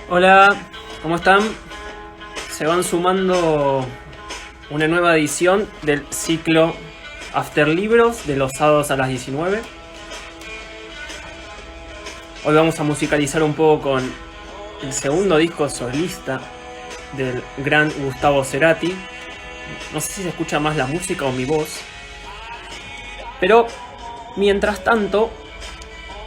Hola, ¿cómo están? Se van sumando una nueva edición del ciclo After Libros de los sábados a las 19. Hoy vamos a musicalizar un poco con el segundo disco solista del gran Gustavo Cerati. No sé si se escucha más la música o mi voz, pero mientras tanto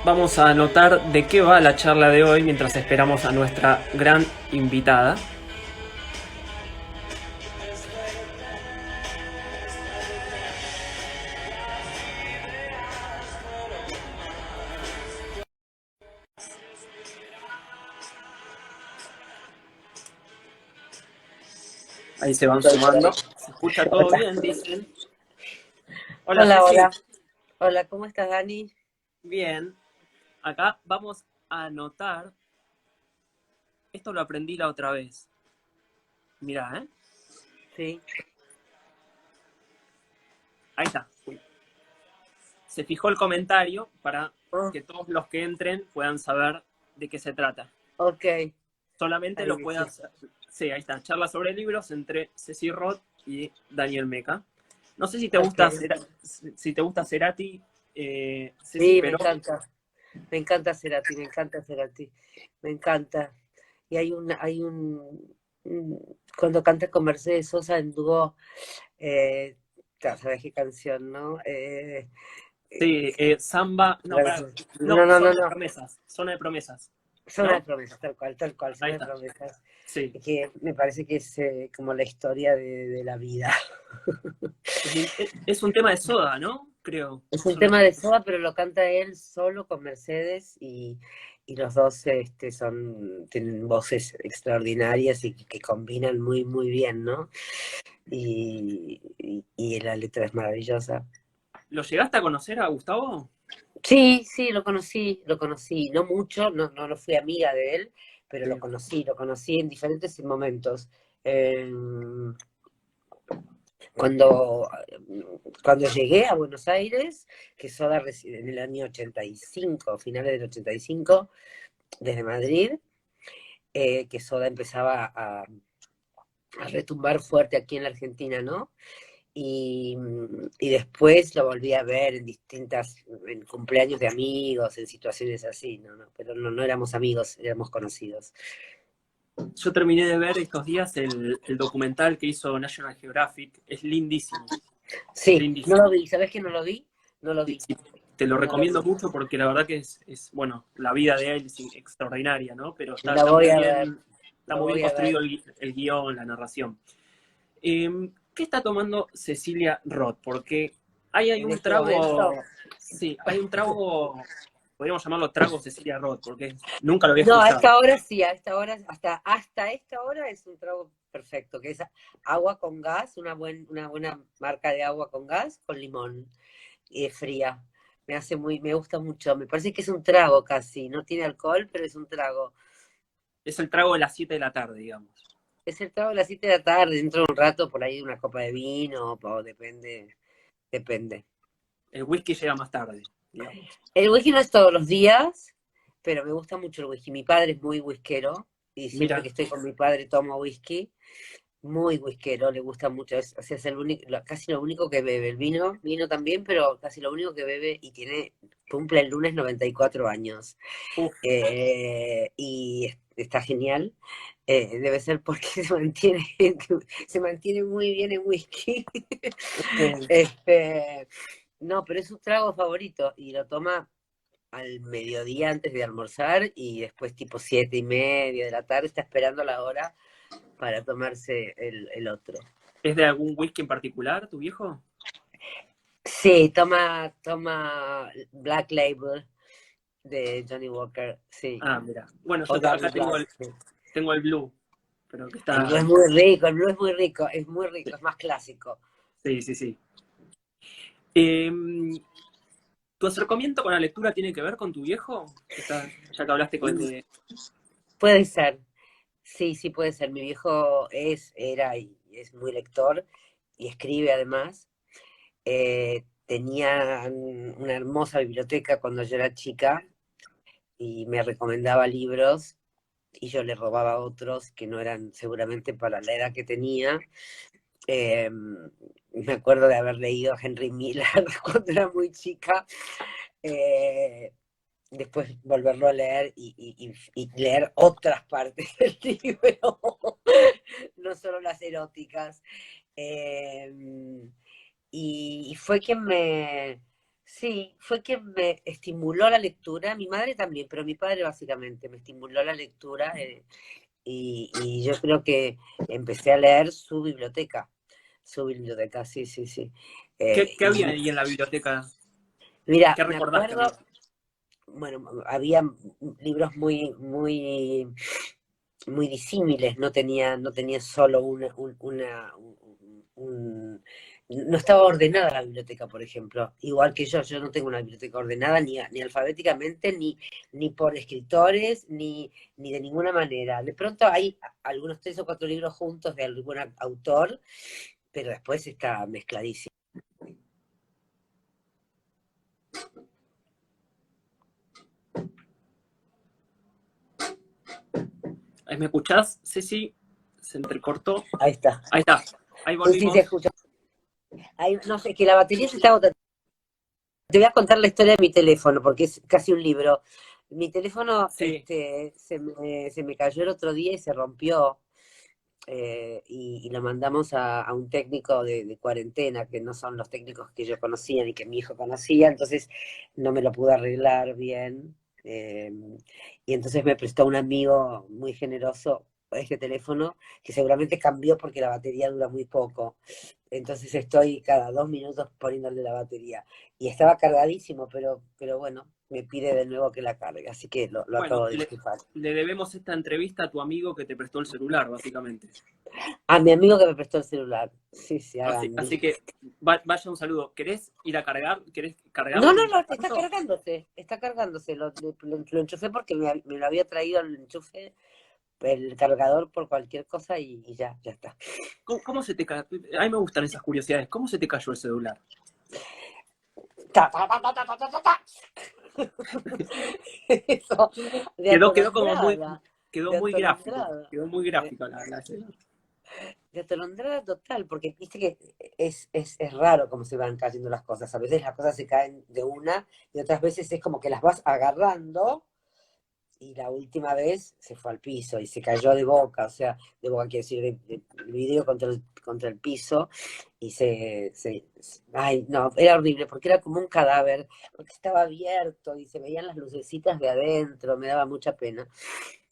vamos a anotar de qué va la charla de hoy mientras esperamos a nuestra gran invitada. Ahí se van sumando. Se escucha todo Hola, bien, dicen. Hola hola, Ceci. hola. Hola, ¿cómo estás, Dani? Bien. Acá vamos a anotar. Esto lo aprendí la otra vez. Mirá, ¿eh? Sí. Ahí está. Uy. Se fijó el comentario para Oh, que todos los que entren puedan saber de qué se trata. ok. Solamente Ahí lo puede dice. hacer. Sí, ahí está. Charla sobre libros entre Ceci Roth y Daniel Meca. No sé si te Ok. gusta, si te gusta Cerati, Ceci, Sí, me pero encanta. Me encanta Cerati, me encanta Cerati. Me encanta. Y cuando canta con Mercedes Sosa en dúo, eh, ya sabes qué canción, ¿no? sí, Samba. No, para. No, No, no, no, zona de no. promesas. Zona de promesas. Zona de ¿No? promesas, tal cual, Ahí zona de está. promesas. Sí. Que me parece que es como la historia de la vida. Es un tema de Soda, ¿no? Creo. Es un Son las- tema de Soda, pero lo canta él solo con Mercedes y los dos tienen voces extraordinarias y que combinan muy, muy bien, ¿no? Y la letra es maravillosa. ¿Lo llegaste a conocer a Gustavo? Sí, sí, lo conocí, no mucho, no fui amiga de él, pero Sí. lo conocí en diferentes momentos. Eh, Cuando, cuando llegué a Buenos Aires, que Soda reside en el año 85, finales del 85, desde Madrid, que Soda empezaba a retumbar fuerte aquí en la Argentina, ¿no? Y después lo volví a ver en cumpleaños de amigos, en situaciones así, pero no éramos amigos, éramos conocidos. Yo terminé de ver estos días el documental que hizo National Geographic. Es lindísimo. Es Sí, no lo lindísimo. vi, ¿sabés que no lo vi? No lo Sí, vi, sí. Te lo no lo recomiendo vi. mucho porque la verdad que bueno, la vida de él es extraordinaria, ¿no? Pero Lo está voy a ver, está lo muy bien voy a ver. construido el guión, la narración. ¿Qué está tomando Cecilia Roth? Porque ahí hay En un este trago, momento. sí, hay un trago, podríamos llamarlo trago Cecilia Roth, porque nunca lo había No, a escuchado. esta hora sí, a esta hora, hasta esta hora es un trago perfecto, que es agua con gas, una buena marca de agua con gas, con limón y es fría. Me gusta mucho, me parece que es un trago casi, no tiene alcohol, pero es un trago. Es el trago de las 7 de la tarde, digamos. Es el trago de las 7 de la tarde, dentro de un rato por ahí una copa de vino, o depende, depende. El whisky llega más tarde, digamos. El whisky no es todos los días, pero me gusta mucho el whisky. Mi padre es muy whiskero y siempre que Mira, estoy con mi padre tomo whisky. Muy whiskero, le gusta mucho, o sea, es el único, casi lo único que bebe. El vino también, pero casi lo único que bebe y cumple el lunes 94 años. uf, Y está genial. Debe ser porque se mantiene muy bien en whisky. eh, Este, no, pero es su trago favorito y lo toma al mediodía antes de almorzar y después tipo 7:30 de la tarde está esperando la hora para tomarse el otro. ¿es de algún whisky en particular, tu viejo? Sí, toma Black Label de Johnny Walker, sí, Ah, mira. Bueno, o acá Double Black. Sí. tengo el blue, pero que El blue está, es muy rico, el blue es muy rico, es muy rico, es más clásico. sí, sí, sí. Eh, ¿Tu acercamiento con la lectura tiene que ver con tu viejo? Ya que hablaste con Y de... puede ser, sí, sí puede ser. Mi viejo era y es muy lector y escribe además. Tenía una hermosa biblioteca cuando yo era chica y me recomendaba libros. y yo le robaba otros que no eran seguramente para la edad que tenía. Me acuerdo de haber leído a Henry Miller cuando era muy chica, después volverlo a leer y leer otras partes del libro, no solo las eróticas. Eh, y fue quien sí, fue quien me estimuló la lectura, mi madre también, pero mi padre básicamente me estimuló la lectura, y yo creo que empecé a leer su biblioteca, sí, sí, sí. ¿Qué había ahí en la biblioteca? Mira, ¿Qué me recordás que acuerdo, había? bueno, había libros muy, muy, muy disímiles, no tenía solo no estaba ordenada la biblioteca, por ejemplo, igual que yo no tengo una biblioteca ordenada ni alfabéticamente, ni por escritores, ni de ninguna manera. De pronto hay algunos 3 o 4 libros juntos de algún autor, pero después está mezcladísimo. ¿Me escuchás, Ceci? Se entrecortó. Ahí está. Ahí está, ahí Sí, sí, se volvimos. escucha. Ahí, no sé, que la batería se está agotando. Te voy a contar la historia de mi teléfono, porque es casi un libro. Mi teléfono Sí, se me cayó el otro día y se rompió, y lo mandamos a un técnico de cuarentena, que no son los técnicos que yo conocía ni que mi hijo conocía, entonces no me lo pude arreglar bien. Y entonces me prestó un amigo muy generoso este teléfono, que seguramente cambió porque la batería dura muy poco. Entonces estoy cada 2 minutos poniéndole la batería. Y estaba cargadísimo, pero bueno, me pide de nuevo que la cargue, así que lo bueno, acabo de enchufar. le debemos esta entrevista a tu amigo que te prestó el celular, básicamente. A mi amigo que me prestó el celular. Sí, sí, a Gandhi. Así que vaya un saludo. ¿Querés ir a cargar? ¿Querés No, cargarlo no, no, mientras tanto? está cargándose. Lo enchufé porque me lo había traído el enchufe, el cargador por cualquier cosa y ya está. ¿Cómo se te cayó? A mí me gustan esas curiosidades. ¿Cómo se te cayó el celular? Ta, ta, ta, ta, ta, ta, ta, ta, ta. Eso, de Quedó como muy, atolondrada, quedó de muy gráfico. atolondrada. Quedó muy De, gráfico la escena. de atolondrada total, porque viste que es raro cómo se van cayendo las cosas. A veces las cosas se caen de una y otras veces es como que las vas agarrando. Y la última vez se fue al piso y se cayó de boca, o sea, de boca quiere decir el vidrio contra el piso, y ay, no, era horrible, porque era como un cadáver, porque estaba abierto y se veían las lucecitas de adentro, me daba mucha pena.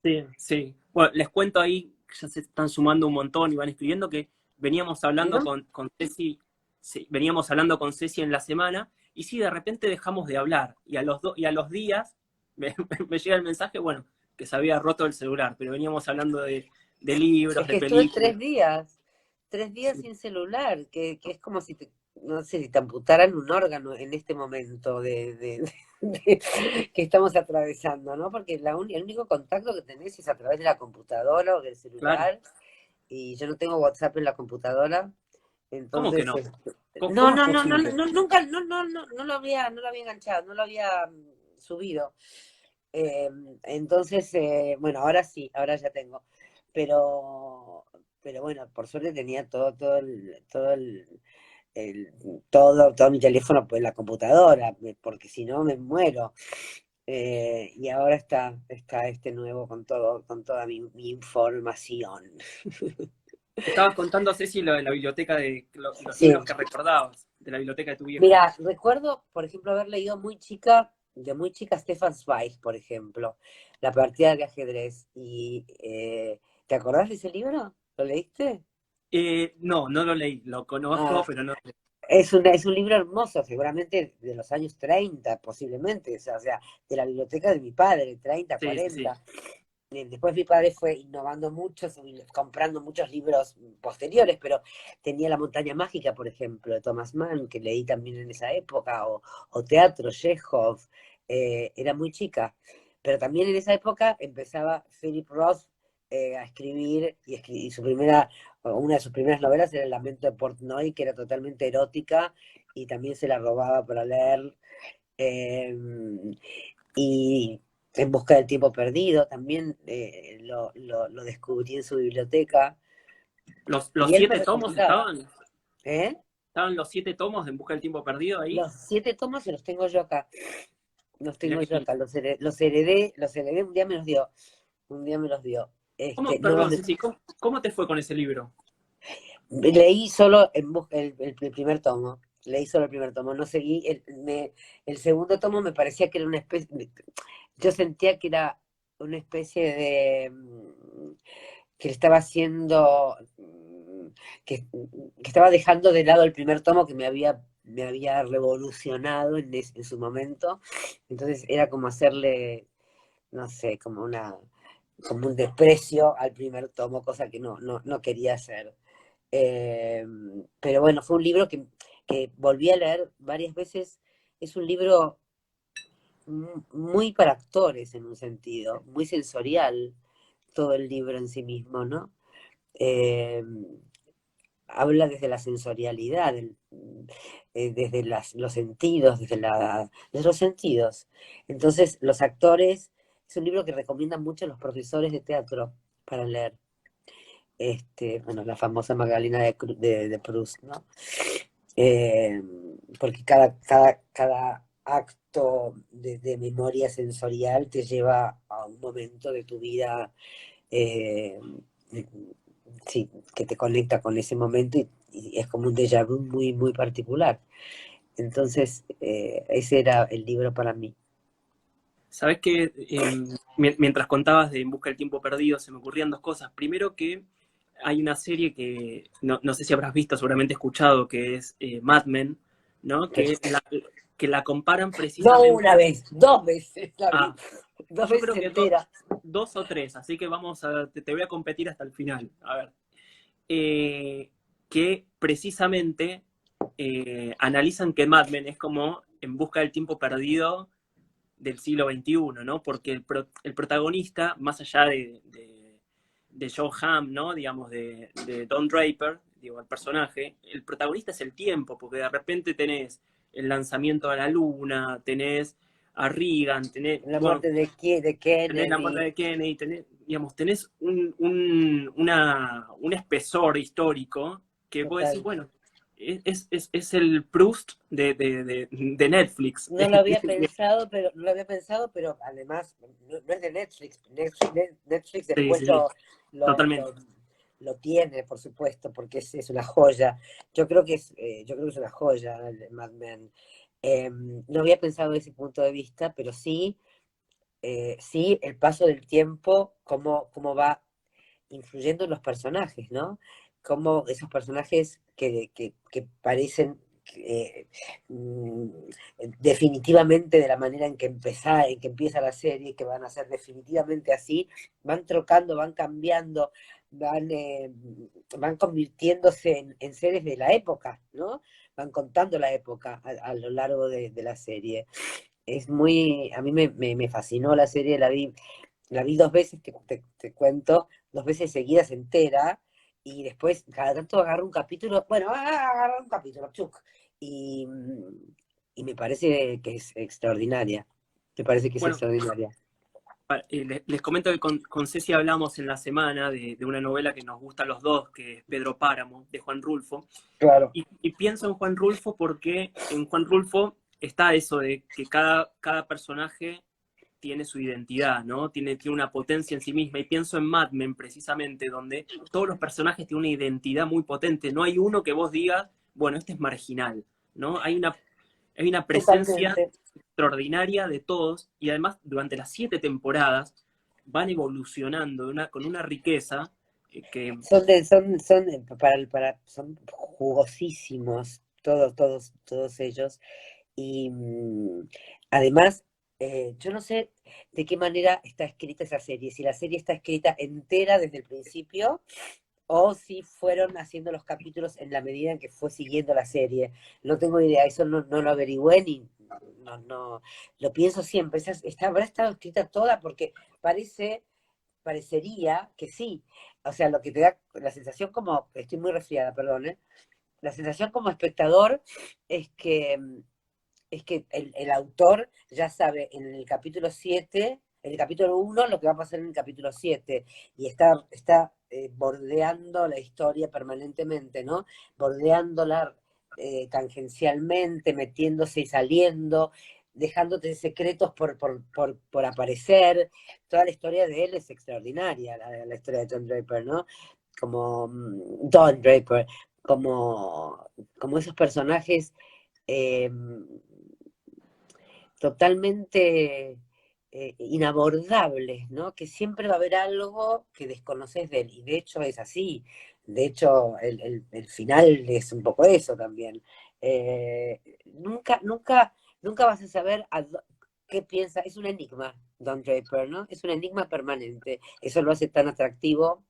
Sí, sí. Bueno, les cuento ahí, ya se están sumando un montón y van escribiendo que veníamos hablando ¿No? con Ceci, sí, veníamos hablando con Ceci en la semana, y sí, de repente dejamos de hablar. Y a los días me llega el mensaje, bueno, que se había roto el celular, pero veníamos hablando de libros, Es de que estuve películas. 3 días Sí, sin celular, que es como si no sé, si te amputaran un órgano en este momento que estamos atravesando, ¿no? Porque el único contacto que tenés es a través de la computadora o del claro. celular, y yo no tengo WhatsApp en la computadora, ¿Cómo que entonces, no? no, ¿Cómo es no, no, no, posible? no, nunca, no lo había enganchado, no lo había subido. Eh, entonces, bueno, ahora sí, ahora ya tengo. Pero, pero bueno, por suerte tenía el- todo mi teléfono pues, en la computadora, porque si no me muero. Y ahora está este nuevo con toda mi información. Estabas contando, Ceci, lo de la biblioteca de los Sí, libros que recordabas, de la biblioteca de tu viejo. mira, recuerdo, por ejemplo, haber leído de muy chica Stefan Zweig, por ejemplo, La partida de ajedrez. Y, ¿te acordás de ese libro? ¿Lo leíste? No, no lo leí, lo conozco, Ah, pero no. es un libro hermoso, seguramente de los años 30 posiblemente, o sea, de la biblioteca de mi padre, 30, Sí, sí, sí. 40. Después mi padre fue innovando mucho, comprando muchos libros posteriores, pero tenía La montaña mágica, por ejemplo, de Thomas Mann, que leí también en esa época, o teatro, Chekhov. Era muy chica, pero también en esa época empezaba Philip Roth, a escribir, y una de sus primeras novelas era El lamento de Portnoy, que era totalmente erótica, y también se la robaba para leer. Eh, y En busca del tiempo perdido, también lo descubrí en su biblioteca. Los Y él me 7 tomos recomendaba, estaban, ¿eh? estaban los 7 tomos de En busca del tiempo perdido ahí. Los 7 tomos se los tengo yo acá. Los Mirá tengo qué yo lindo. acá. Los heredé, un día me los dio. Un día me los dio. ¿Cómo, No perdón, Ceci, cómo te fue con ese libro? leí solo el primer tomo. Leí solo el primer tomo. No seguí. El segundo tomo me parecía que era una especie. Yo sentía que era una especie de. Que estaba haciendo. Que estaba dejando de lado el primer tomo que me había revolucionado en su momento. Entonces era como hacerle, no sé, como un desprecio al primer tomo, cosa que no quería hacer. Eh, pero bueno, fue un libro que volví a leer varias veces. Es un libro muy para actores en un sentido, muy sensorial, todo el libro en sí mismo, ¿no? Eh, Habla desde la sensorialidad, desde los sentidos, desde los sentidos. Entonces, los actores, es un libro que recomiendan mucho los profesores de teatro para leer. Bueno, la famosa Magdalena de Proust, ¿no? Eh, Porque cada acto de memoria sensorial te lleva a un momento de tu vida, eh, sí, que te conecta con ese momento y es como un déjà vu muy, muy particular. Entonces, ese era el libro para mí. Sabes que mientras contabas de En busca del tiempo perdido, se me ocurrían dos cosas. Primero que hay una serie que no sé si habrás visto, seguramente escuchado, que es Mad Men, ¿no? Que la comparan No una precisamente vez, 2 veces la vi, a, 2 veces yo creo que entera. 2 o 3, así que te voy a competir hasta el final. A ver. eh, que precisamente analizan que Mad Men es como En busca del tiempo perdido del siglo XXI, ¿no? Porque el protagonista, más allá de Joe Hamm, ¿no? Digamos, de Don Draper, digo, el personaje, el protagonista es el tiempo, porque de repente tenés el lanzamiento a la luna, tenés a Reagan, La bueno, muerte de tenés la muerte Kennedy, de Kennedy, tenés un espesor histórico que vos decís, total. bueno, es el Proust de Netflix. No lo había pensado, pero además no es de Netflix. Netflix Sí, después sí, sí, lo, totalmente. lo, lo tiene, por supuesto, porque es una joya. Yo creo que es una joya el Mad Men. No había pensado desde ese punto de vista, pero sí, el paso del tiempo, cómo va influyendo en los personajes, ¿no? Cómo esos personajes que parecen mm, definitivamente de la manera en que empieza la serie, que van a ser definitivamente así, van trocando, van cambiando, van convirtiéndose en seres de la época, ¿no? Van contando la época a lo largo de la serie. A mí me fascinó la serie, la vi 2 veces, te cuento, 2 veces seguidas entera, y después cada tanto agarro un capítulo, bueno, agarro un capítulo, chuc, y, y me parece que es extraordinaria, me parece que es Bueno, extraordinaria. les comento que con Ceci hablamos en la semana de una novela que nos gusta a los dos, que es Pedro Páramo, de Juan Rulfo. Claro, Y pienso en Juan Rulfo porque en Juan Rulfo está eso de que cada personaje tiene su identidad, ¿no? Tiene una potencia en sí misma. Y pienso en Mad Men, precisamente, donde todos los personajes tienen una identidad muy potente. No hay uno que vos digas, bueno, este es marginal, ¿no? Hay una presencia totalmente. extraordinaria de todos y además durante las 7 temporadas van evolucionando con una riqueza que Son jugosísimos, todos ellos. Y además, yo no sé de qué manera está escrita esa serie, si la serie está escrita entera desde el principio o si fueron haciendo los capítulos en la medida en que fue siguiendo la serie. No tengo idea, eso no lo averigüé ni no, lo pienso siempre. Habrá estado escrita toda porque parecería que sí. O sea, lo que te da la sensación como, estoy muy resfriada, perdón, ¿eh? La sensación como espectador es que el autor ya sabe en el capítulo 7 En el capítulo 1 lo que va a pasar en el capítulo 7, y está bordeando la historia permanentemente, ¿no? Bordeándola tangencialmente, metiéndose y saliendo, dejándote secretos por aparecer. Toda la historia de él es extraordinaria, la historia de Don Draper, ¿no? Como Don Draper, como esos personajes eh, totalmente inabordables, ¿no? Que siempre va a haber algo que desconoces de él, y de hecho es así. De hecho, el final es un poco eso también. Nunca vas a saber qué piensa. Es un enigma, Don Draper, ¿no? Es un enigma permanente. Eso lo hace tan atractivo,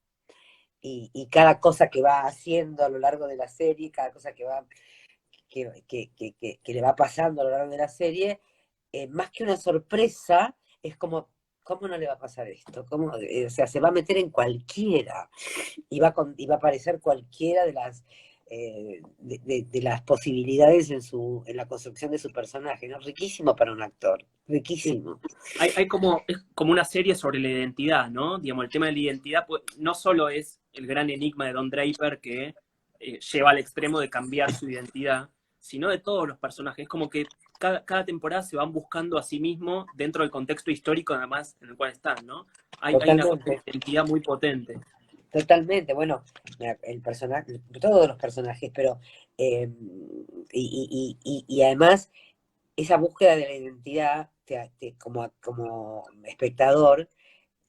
y cada cosa que va haciendo a lo largo de la serie, cada cosa que le va pasando a lo largo de la serie, más que una sorpresa, es como, ¿cómo no le va a pasar esto? O sea, se va a meter en cualquiera, y va a aparecer cualquiera de las posibilidades en la construcción de su personaje, ¿no? Riquísimo para un actor, Sí. riquísimo. Hay como, es como una serie sobre la identidad, ¿no? Digamos, el tema de la identidad pues, no solo es el gran enigma de Don Draper que lleva al extremo de cambiar su identidad, sino de todos los personajes. Es como que cada temporada se van buscando a sí mismo dentro del contexto histórico además en el cual están, ¿no? Hay una cosa de Totalmente. identidad muy potente. Totalmente, bueno, mira, el personaje, todos los personajes, pero eh, y además esa búsqueda de la identidad como espectador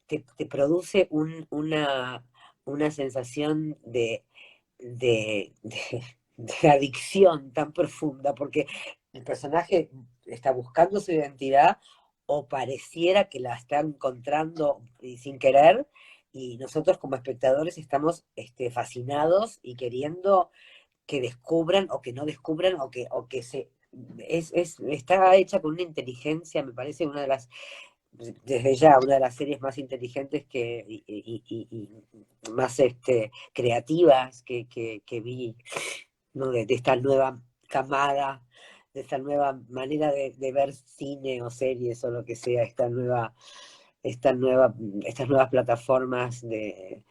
te produce una sensación de adicción tan profunda, porque el personaje está buscando su identidad, o pareciera que la está encontrando y sin querer, y nosotros como espectadores estamos fascinados y queriendo que descubran o que no descubran, o que está hecha con una inteligencia, me parece una de las, desde ya, una de las series más inteligentes y más creativas que vi, ¿no? De esta nueva camada, de esta nueva manera de ver cine o series o lo que sea, esta nueva, estas nuevas plataformas de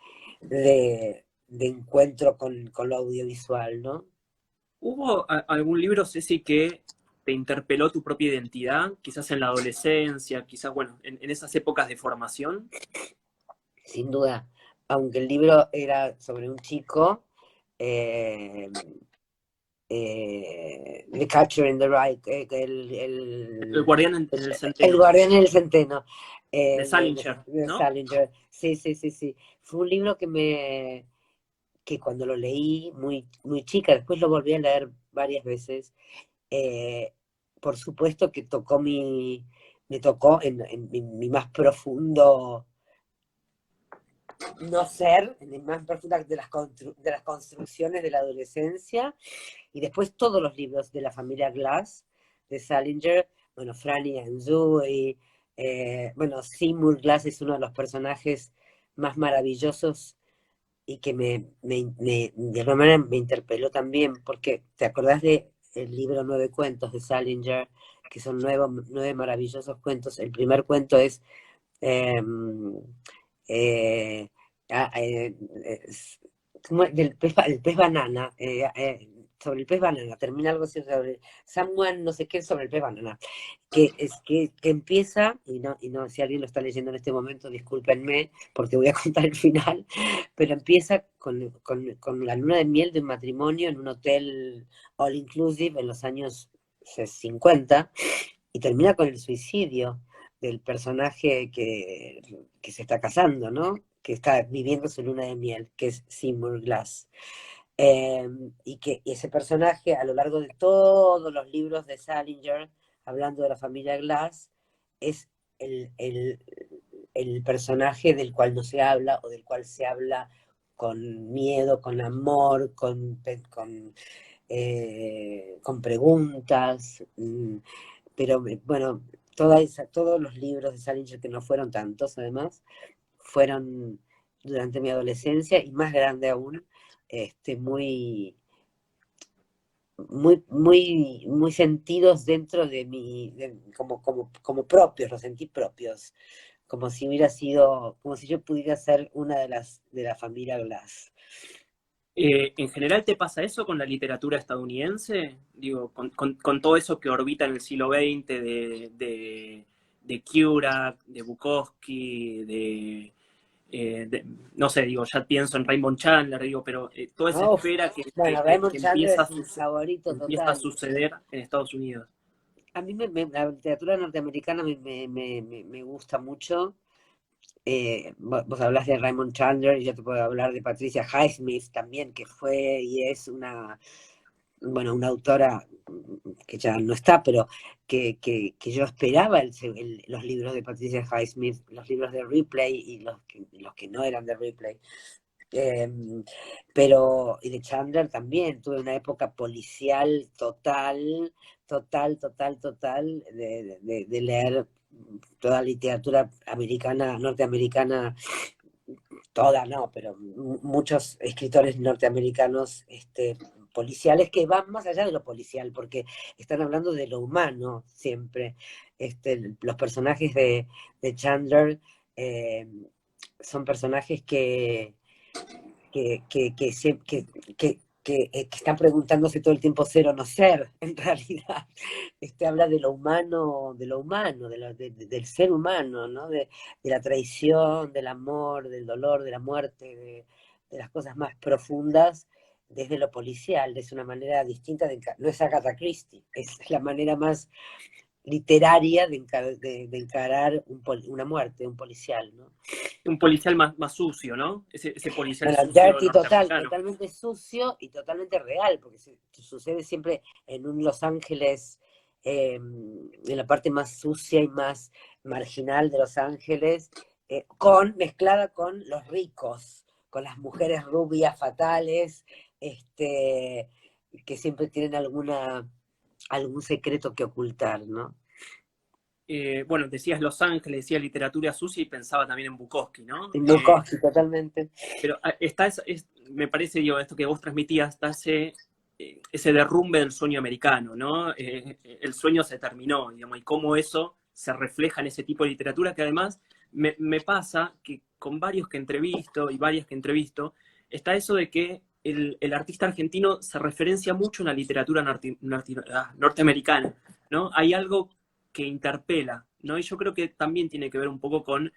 encuentro con lo audiovisual, ¿no? ¿Hubo algún libro, Ceci, que te interpeló tu propia identidad? Quizás en la adolescencia, quizás, bueno, en esas épocas de formación. Sin duda. Aunque el libro era sobre un chico, eh, The Catcher in the Rye, El guardián en el el centeno, guardián en el centeno, de Salinger, de ¿no? Salinger. Sí, sí, sí, sí. Fue un libro que cuando lo leí muy chica, después lo volví a leer varias veces, eh, por supuesto que me tocó en mi más profundo no ser, en el más profundo de las construcciones de la adolescencia. Y después todos los libros de la familia Glass, de Salinger, bueno, Franny and Zooey, bueno, Seymour Glass es uno de los personajes más maravillosos, y que de alguna manera me interpeló también, porque te acordás de el libro Nueve Cuentos de Salinger, que son nueve maravillosos cuentos. El primer cuento es eh, eh, ah, eh, es- el pez banana, sobre el pez banana, termina algo así sobre someone, no sé qué, sobre el pez banana, que empieza, y no, si alguien lo está leyendo en este momento, discúlpenme, porque voy a contar el final, pero empieza con la luna de miel de un matrimonio en un hotel all inclusive en los años 50, y termina con el suicidio del personaje que se está casando, ¿no? Que está viviendo su luna de miel, que es Seymour Glass. Y ese personaje, a lo largo de todos los libros de Salinger, hablando de la familia Glass, es el personaje del cual no se habla, o del cual se habla con miedo, con amor, con preguntas. Pero bueno, todos los libros de Salinger, que no fueron tantos además, fueron durante mi adolescencia, y más grande aún, muy, muy sentidos dentro de como propios, los sentí propios. como si hubiera sido, como si yo pudiera ser una de la familia Glass. ¿En general te pasa eso con la literatura estadounidense? Digo, con todo eso que orbita en el siglo XX de Kerouac, de Bukowski, no sé, digo, ya pienso en Raymond Chandler, digo, pero toda esa Uf, esfera bueno, Raymond que Chandler empieza es mi favorito empieza a total. suceder en Estados Unidos. A mí la literatura norteamericana me gusta mucho. Vos hablas de Raymond Chandler y yo te puedo hablar de Patricia Highsmith también, que fue y es una autora que ya no está, pero que yo esperaba los libros de Patricia Highsmith, los libros de Ripley y los que no eran de Ripley. Eh, y de Chandler también, tuve una época policial total de leer toda literatura americana, norteamericana, toda no, pero muchos escritores norteamericanos policiales que van más allá de lo policial, porque están hablando de lo humano siempre. Los personajes de Chandler eh, son personajes que, que, que, se- que están preguntándose todo el tiempo ser o no ser, en realidad. Habla de lo humano, del ser humano, ¿no? De la traición, del amor, del dolor, de la muerte, de las cosas más profundas desde lo policial, es una manera distinta no es Agatha Christie, es la manera más literaria de encarar una muerte, un policial, ¿no? Un policial más sucio, ¿no? Ese policial Bueno, sucio dirty total, norteamericano. totalmente sucio y totalmente real, porque sucede siempre en un Los Ángeles, en la parte más sucia y más marginal de Los Ángeles, mezclada con los ricos, con las mujeres rubias fatales, que siempre tienen algún secreto que ocultar, ¿no? Bueno, decías Los Ángeles, decías literatura sucia y pensaba también en Bukowski, ¿no? Y Bukowski, totalmente. Pero me parece, digo, esto que vos transmitías, está ese derrumbe del sueño americano, ¿no? El sueño se terminó, digamos, y cómo eso se refleja en ese tipo de literatura que además me pasa que con varios que entrevisto y varias que entrevisto, está eso de que el artista argentino se referencia mucho en la literatura norteamericana, ¿no? Hay algo que interpela, ¿no? Y yo creo que también tiene que ver un poco con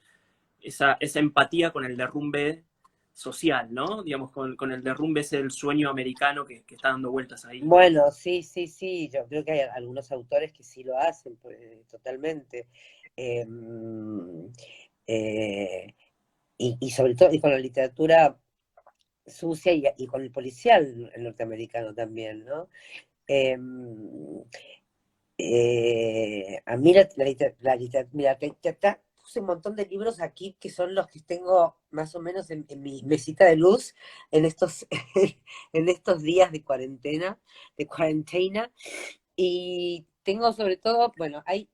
esa empatía con el derrumbe social, ¿no? Digamos, con el derrumbe ese del sueño americano que está dando vueltas ahí. Bueno, sí, yo creo que hay algunos autores que sí lo hacen totalmente. Eh, eh, y sobre todo, y con la literatura sucia y con el policial norteamericano también, ¿no? Eh, a mí mira, puse un montón de libros aquí que son los que tengo más o menos en mi mesita de luz en en estos días de cuarentena, y tengo sobre todo, bueno, hay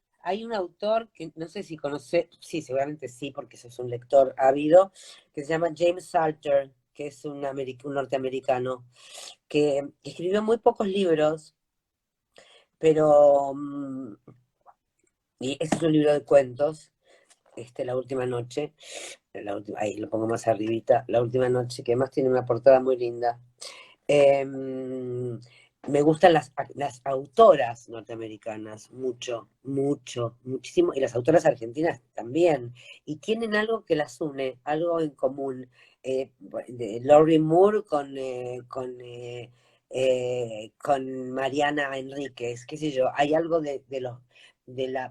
un autor que no sé si conoce, sí, seguramente sí, porque sos un lector ávido, que se llama James Salter, que es un norteamericano, que escribió muy pocos libros, pero y este es un libro de cuentos, La última noche, ahí lo pongo más arribita, La última noche, que además tiene una portada muy linda. Me gustan las autoras norteamericanas, muchísimo, y las autoras argentinas también, y tienen algo que las une, algo en común. De Laurie Moore con Mariana Enríquez, qué sé yo, hay algo de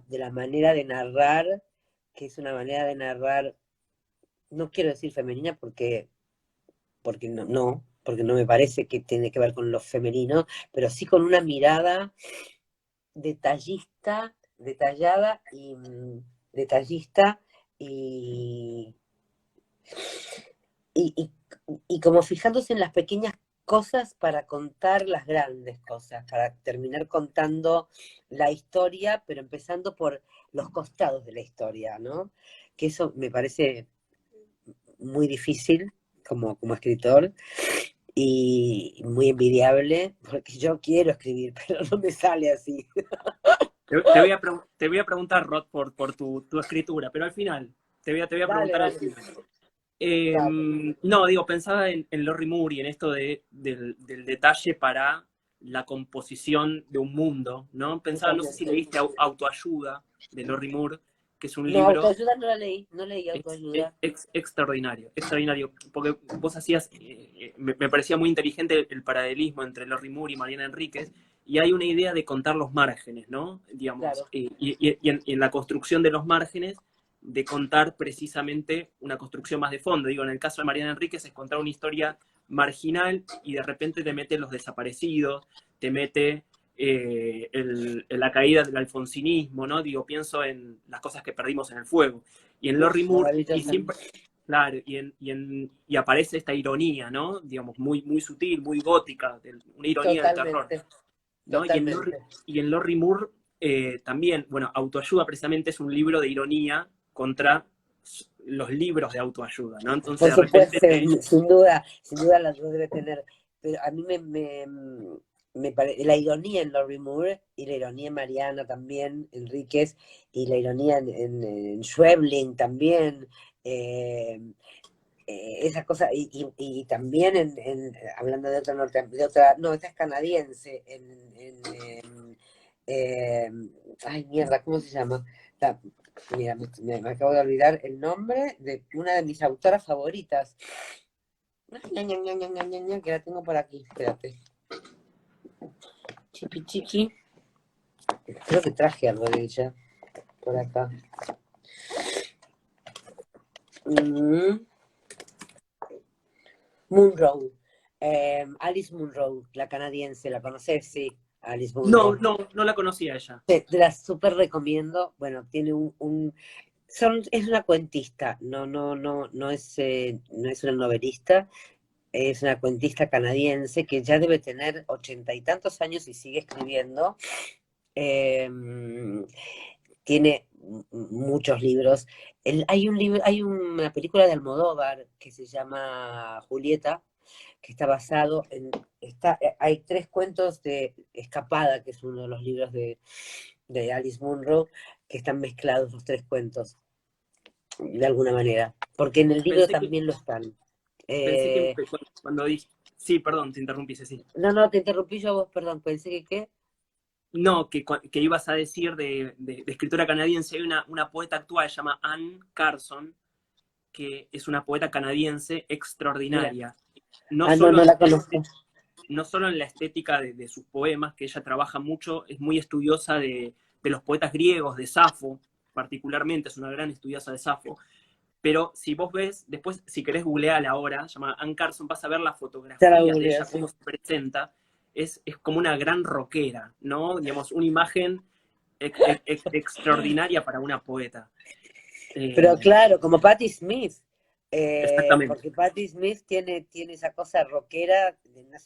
la manera de narrar, que es una manera de narrar, no quiero decir femenina porque porque no me parece que tiene que ver con lo femenino, pero sí con una mirada detallista, detallista y, y, y, y como fijándose en las pequeñas cosas para contar las grandes cosas, para terminar contando la historia, pero empezando por los costados de la historia, ¿no? Que eso me parece muy difícil como escritor y muy envidiable, porque yo quiero escribir, pero no me sale así. Te voy a preguntar, Rod, por tu escritura, pero al final, te voy a Dale, preguntar dale, algo más. dale. No, digo, pensaba en Lorrie Moore y en esto del detalle para la composición de un mundo, ¿no? Pensaba, no sé si Totalmente. leíste Autoayuda de Lorrie Moore, que es un No, libro autoayuda no la leí, no leí autoayuda. extraordinario, extraordinario, porque vos hacías, me parecía muy inteligente el paralelismo entre Lorrie Moore y Mariana Enríquez, y hay una idea de contar los márgenes, ¿no? Digamos, Claro, y en la construcción de los márgenes, de contar precisamente una construcción más de fondo. Digo, en el caso de Mariana Enríquez es contar una historia marginal y de repente te mete los desaparecidos, te mete la caída del alfonsinismo, ¿no? Digo, pienso en las cosas que perdimos en el fuego. Y en Lorrie uf, Moore, y maravillosa. siempre, claro, y aparece esta ironía, ¿no? Digamos, muy, muy sutil, muy gótica, una ironía del terror, Totalmente, ¿no? totalmente. Y en Lorrie Moore también, bueno, Autoayuda precisamente es un libro de ironía contra los libros de autoayuda, ¿no? Entonces Por de repente supuesto, sin duda las dos debe tener. Pero a mí la ironía en Lorrie Moore y la ironía en Mariana también, Enríquez, y la ironía en Schweblin también, eh, esa cosa, y también hablando de otra no, esta es canadiense, eh, ay mierda, ¿cómo se llama? La- mira, me acabo de olvidar el nombre de una de mis autoras favoritas. Ay, que la tengo por aquí, espérate. Chiqui chiqui. Creo que traje algo de ella por acá. Mm, Munro. Alice Munro, la canadiense, ¿la conoces? Sí, Alice no, Munro. no la conocía ella. Te la súper recomiendo. Bueno, tiene es una cuentista, no es una novelista, es una cuentista canadiense que ya debe tener 80 y tantos años y sigue escribiendo. Eh, Tiene muchos libros. Hay una película de Almodóvar que se llama Julieta, que está basado hay tres cuentos de Escapada, que es uno de los libros de Alice Munro, que están mezclados los tres cuentos, de alguna manera, porque en el libro Pensé que, también lo están. pensé que Eh, cuando dije, sí, perdón, te interrumpí, sí. no, te interrumpí yo a vos, perdón, pensé que qué. No, que ibas a decir de escritora canadiense, hay una poeta actual, se llama Anne Carson, que es una poeta canadiense Mira, extraordinaria. No no, solo no en, la conozco. no solo en la estética de sus poemas, que ella trabaja mucho, es muy estudiosa de los poetas griegos, de Safo, particularmente, es una gran estudiosa de Safo. Pero si vos ves, después, si querés googlear ahora, se llama Anne Carson, vas a ver las Ya la fotografías de googleo, ella, sí. cómo se presenta. Es como una gran rockera, ¿no? Digamos, una imagen extraordinaria para una poeta. Pero Eh, claro, como Patti Smith, exactamente. porque Patti Smith tiene esa cosa rockera de una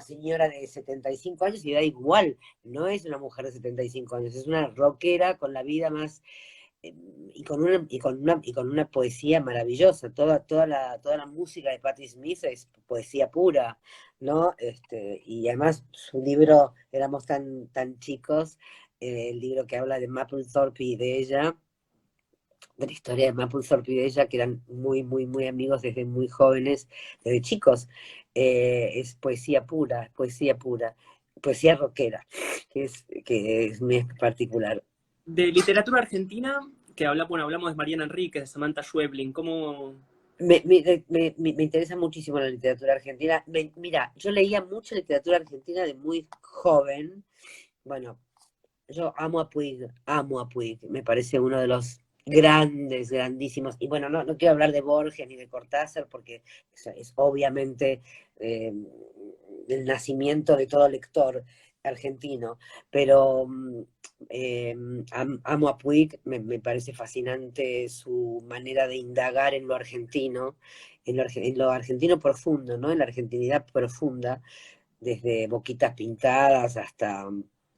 señora de 75 años y da igual, no es una mujer de 75 años, es una rockera con la vida más, eh, y con una poesía maravillosa. Toda la música de Patti Smith es poesía pura, ¿no? Y además su libro, éramos tan chicos, el libro que habla de Mapplethorpe y de ella, de la historia de Mapplethorpe y de ella, que eran muy, muy, muy amigos desde muy jóvenes, desde chicos. Es poesía pura, poesía rockera, que es muy particular. De literatura argentina, bueno, hablamos de Mariana Enríquez, de Samantha Schweblin, ¿cómo? Me interesa muchísimo la literatura argentina. Mira, yo leía mucha literatura argentina de muy joven. Bueno, yo amo a Puig, me parece uno de los grandes, grandísimos. Y bueno, no quiero hablar de Borges ni de Cortázar, porque es obviamente eh, el nacimiento de todo lector argentino, pero amo a Puig, me parece fascinante su manera de indagar en lo argentino, en lo argentino profundo, ¿no? En la argentinidad profunda, desde Boquitas Pintadas hasta,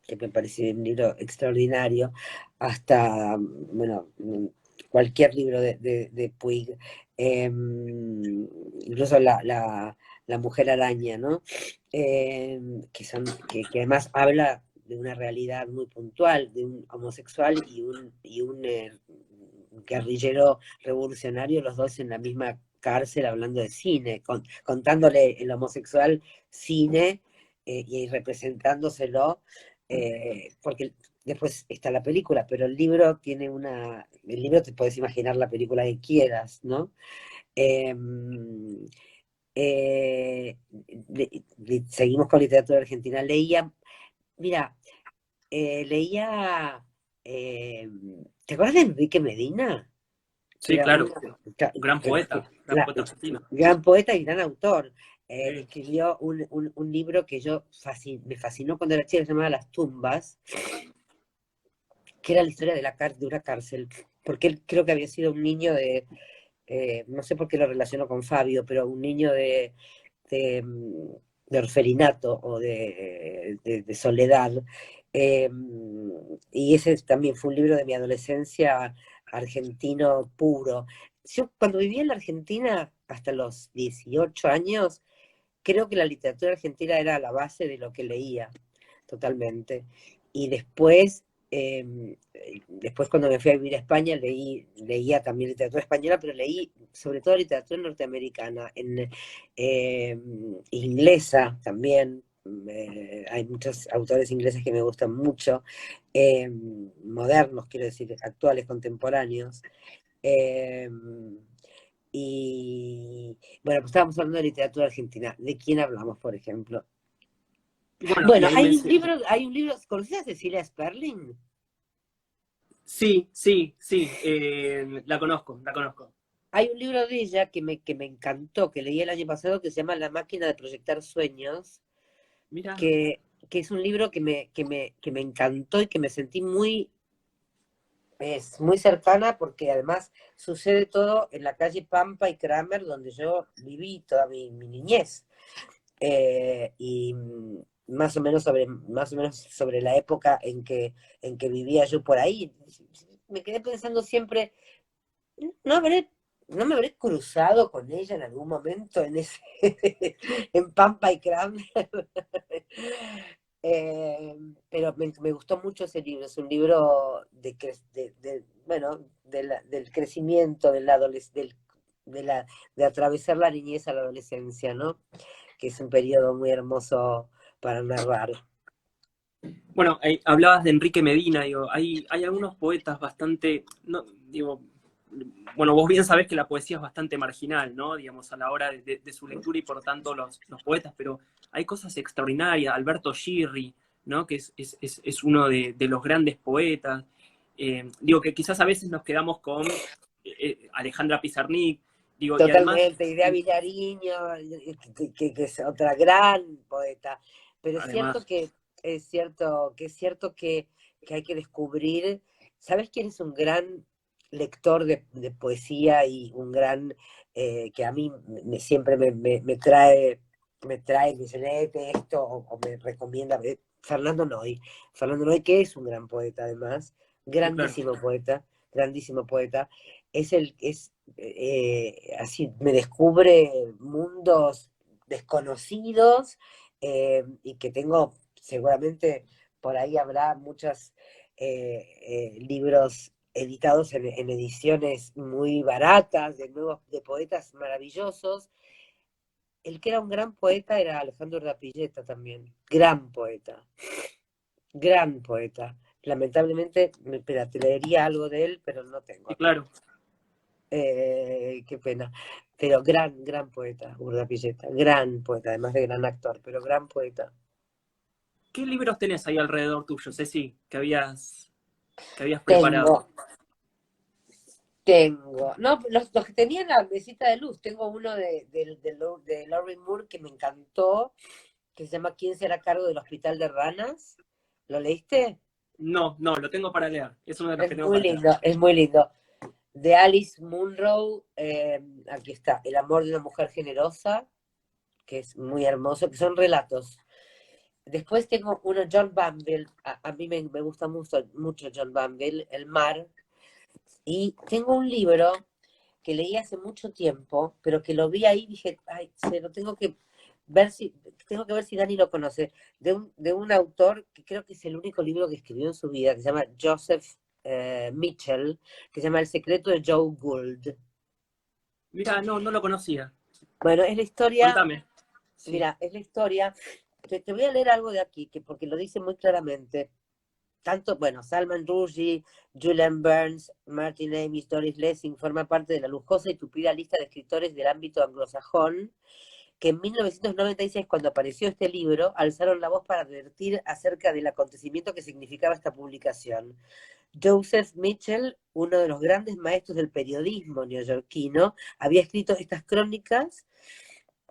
que me parece un libro extraordinario, hasta, bueno, cualquier libro de Puig, incluso la Mujer Araña, ¿no? Que además habla de una realidad muy puntual, de un homosexual y un guerrillero revolucionario, los dos en la misma cárcel hablando de cine, contándole el homosexual cine y representándoselo, porque después está la película, pero el libro tiene el libro te puedes imaginar la película que quieras, ¿no? Eh, Seguimos con literatura argentina. Mira, leía, eh, ¿te acuerdas de Enrique Medina? Que Sí, era claro. Gran poeta argentino. gran poeta y gran autor. Sí. Escribió un libro que me fascinó cuando era chica, se llamaba Las tumbas, que era la historia de una cárcel, porque él creo que había sido un niño no sé por qué lo relaciono con Fabio, pero un niño de, de orfelinato o de soledad. Eh, y ese también fue un libro de mi adolescencia argentino puro. Yo cuando vivía en la Argentina hasta los 18 años, creo que la literatura argentina era la base de lo que leía, totalmente. Y después cuando me fui a vivir a España, leía también literatura española, pero leí sobre todo literatura norteamericana, inglesa también. Hay muchos autores ingleses que me gustan mucho, modernos, quiero decir, actuales, contemporáneos. Eh, y bueno, pues estábamos hablando de literatura argentina. ¿De quién hablamos, por ejemplo? Bueno, y Bueno, ahí hay un libro, ¿conocés a Cecilia Sperling? Sí, sí, sí, la conozco, la conozco. Hay un libro de ella que me encantó, que leí el año pasado, que se llama La máquina de proyectar sueños, Mira, que es un libro que me encantó y que me sentí muy cercana, porque además sucede todo en la calle Pampa y Kramer, donde yo viví toda mi niñez. Y más o menos sobre la época en que vivía yo por ahí. Me quedé pensando siempre, ¿no habré, no me habré cruzado con ella en algún momento en Pampa y Kramer? Pero me gustó mucho ese libro. Es un libro bueno, del crecimiento, de atravesar la niñez a la adolescencia, ¿no? Que es un periodo muy hermoso para narrar. bueno, hablabas de Enrique Medina, digo, hay algunos poetas bastante, no, digo, bueno, vos bien sabés que la poesía es bastante marginal, ¿no? Digamos, a la hora de su lectura y por tanto los poetas, pero hay cosas extraordinarias, Alberto Girri, ¿no? Que es uno de los grandes poetas. Digo que quizás a veces nos quedamos con Alejandra Pizarnik, digo, y además, Totalmente, Idea Villariño, que es otra gran poeta. Pero además, es cierto que hay que descubrir. ¿Sabes quién es un gran lector de poesía y un gran que a mí siempre me trae, me dice, léete esto o me recomienda? Fernando Noy. Fernando Noy, que es un gran poeta además, sí, claro. grandísimo poeta, así me descubre mundos desconocidos, y que tengo, seguramente por ahí habrá muchos libros editados en ediciones muy baratas, de poetas maravillosos. El que era un gran poeta era Alejandro Urdapilleta también, gran poeta, gran poeta. Lamentablemente, espera, te leería algo de él, pero no tengo Sí, acá. claro. Qué pena. Pero gran, gran poeta, Urdapilleta. Gran poeta, además de gran actor, pero gran poeta. ¿Qué libros tenés ahí alrededor tuyo, Ceci, que habías Tengo, preparado? tengo. No, los que tenía en la mesita de luz. Tengo uno de Laurie Moore que me encantó, que se llama ¿Quién será a cargo del hospital de ranas? ¿Lo leíste? No, no, lo tengo para leer. Es uno de los Es que tengo muy para leer. lindo, es muy lindo. De Alice Munro, aquí está, El amor de una mujer generosa, que es muy hermoso, que son relatos. Después tengo uno, John Banville, a mí me gusta mucho John Banville, El mar, y tengo un libro que leí hace mucho tiempo, pero que lo vi ahí y dije, ay, se lo tengo que ver si Dani lo conoce, de un autor que creo que es el único libro que escribió en su vida, que se llama Joseph Mitchell, que se llama El secreto de Joe Gould. Mira, no, no lo conocía. Bueno, es la historia, Contame. Sí. mira, es la historia, te voy a leer algo de aquí, porque lo dice muy claramente. Tanto, bueno, Salman Rushdie, Julian Burns, Martin Amis, Doris Lessing forman parte de la lujosa y tupida lista de escritores del ámbito anglosajón que en 1996, cuando apareció este libro, alzaron la voz para advertir acerca del acontecimiento que significaba esta publicación. Joseph Mitchell, uno de los grandes maestros del periodismo neoyorquino, había escrito estas crónicas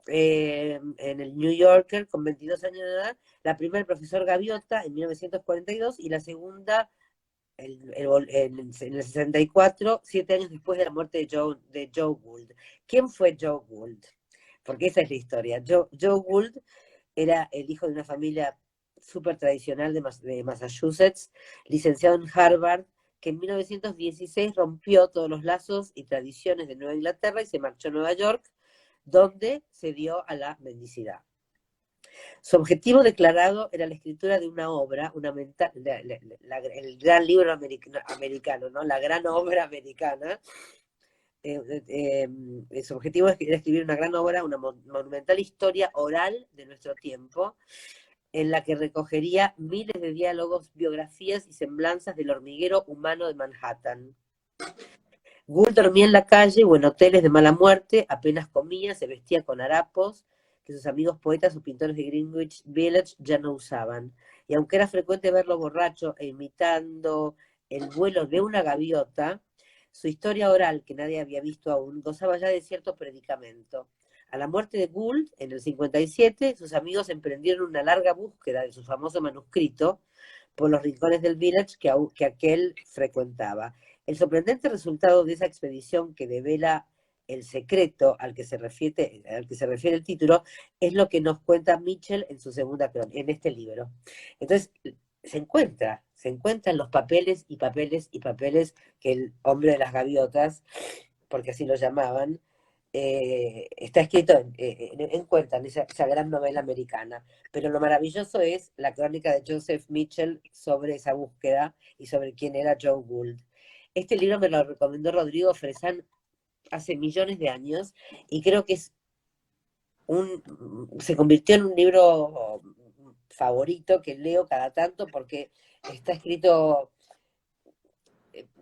en el New Yorker con 22 años de edad, la primera el profesor Gaviota en 1942 y la segunda en el 64, 7 años después de la muerte de Joe Gould. ¿Quién fue Joe Gould? Porque esa es la historia. Joe Gould era el hijo de una familia súper tradicional de Massachusetts, licenciado en Harvard, que en 1916 rompió todos los lazos y tradiciones de Nueva Inglaterra y se marchó a Nueva York, donde se dio a la mendicidad. Su objetivo declarado era la escritura de una obra, el gran libro americano, ¿no? La gran obra americana. Su objetivo era escribir una gran obra, una monumental historia oral de nuestro tiempo, en la que recogería miles de diálogos, biografías y semblanzas del hormiguero humano de Manhattan. Gould dormía en la calle o en hoteles de mala muerte, apenas comía, se vestía con harapos que sus amigos poetas o pintores de Greenwich Village ya no usaban. Y aunque era frecuente verlo borracho e imitando el vuelo de una gaviota, su historia oral, que nadie había visto aún, gozaba ya de cierto predicamento. A la muerte de Gould, en el 57, sus amigos emprendieron una larga búsqueda de su famoso manuscrito por los rincones del village que aquel frecuentaba. El sorprendente resultado de esa expedición que devela el secreto al que se refiere el título es lo que nos cuenta Mitchell en su segunda crónica, en este libro. Entonces, se encuentran los papeles y papeles y papeles que el hombre de las gaviotas, porque así lo llamaban, está escrito cuentan esa gran novela americana. Pero lo maravilloso es la crónica de Joseph Mitchell sobre esa búsqueda y sobre quién era Joe Gould. Este libro me lo recomendó Rodrigo Fresán hace millones de años y creo que se convirtió en un libro favorito que leo cada tanto porque está escrito,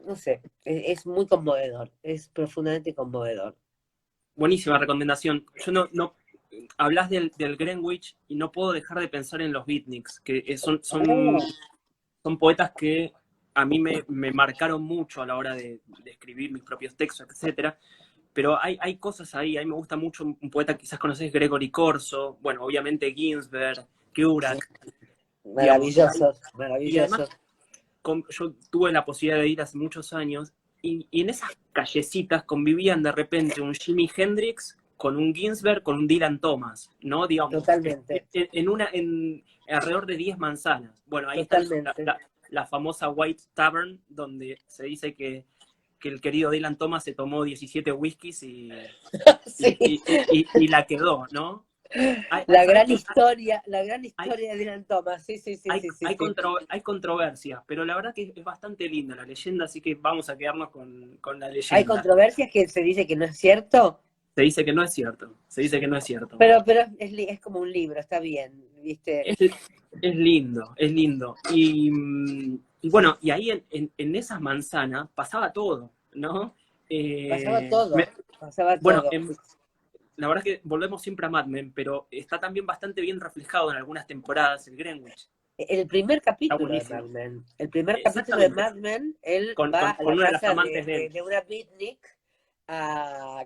no sé, es muy conmovedor, es profundamente conmovedor. Buenísima recomendación. Yo no hablas del Greenwich y no puedo dejar de pensar en los beatniks, que son poetas que a mí me marcaron mucho a la hora de escribir mis propios textos, etcétera. Pero hay cosas ahí, a mí me gusta mucho un poeta, quizás conocés, Gregory Corso, bueno, obviamente Ginsberg, Kerouac. Maravillosos, Digamos, y maravillosos. además, yo tuve la posibilidad de ir hace muchos años, y en esas callecitas convivían de repente un Jimi Hendrix con un Ginsberg, con un Dylan Thomas, ¿no? Digamos, Totalmente. en alrededor de 10 manzanas. Bueno, ahí está la famosa White Tavern, donde se dice que el querido Dylan Thomas se tomó 17 whiskies Sí. y la quedó, ¿no? La gran historia de Dylan Thomas, sí. Hay controversia, pero la verdad que es bastante linda la leyenda, así que vamos a quedarnos con la leyenda. Hay controversias que se dice que no es cierto. Se dice que no es cierto, se dice que no es cierto. Pero es como un libro, está bien, ¿viste? Es lindo, es lindo. Y bueno, y ahí en esas manzanas pasaba todo, ¿no? Pasaba todo, bueno, la verdad es que volvemos siempre a Mad Men, pero está también bastante bien reflejado en algunas temporadas el Greenwich. El primer capítulo de Mad Men. El primer capítulo de Mad Men, él va a la casa de una beatnik,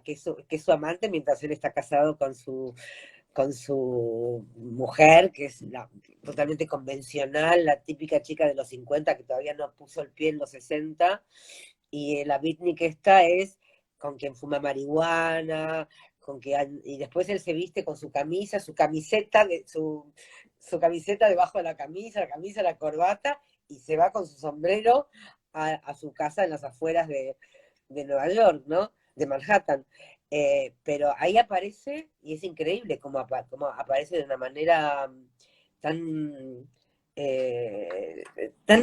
que es su amante, mientras él está casado con su mujer, que es totalmente convencional, la típica chica de los 50 que todavía no puso el pie en los 60, y la beatnik esta es con quien fuma marihuana, y después él se viste con su camisa, su camiseta debajo de la camisa, la corbata, y se va con su sombrero a su casa en las afueras de Nueva York, ¿no? De Manhattan. Pero ahí aparece, y es increíble cómo aparece de una manera tan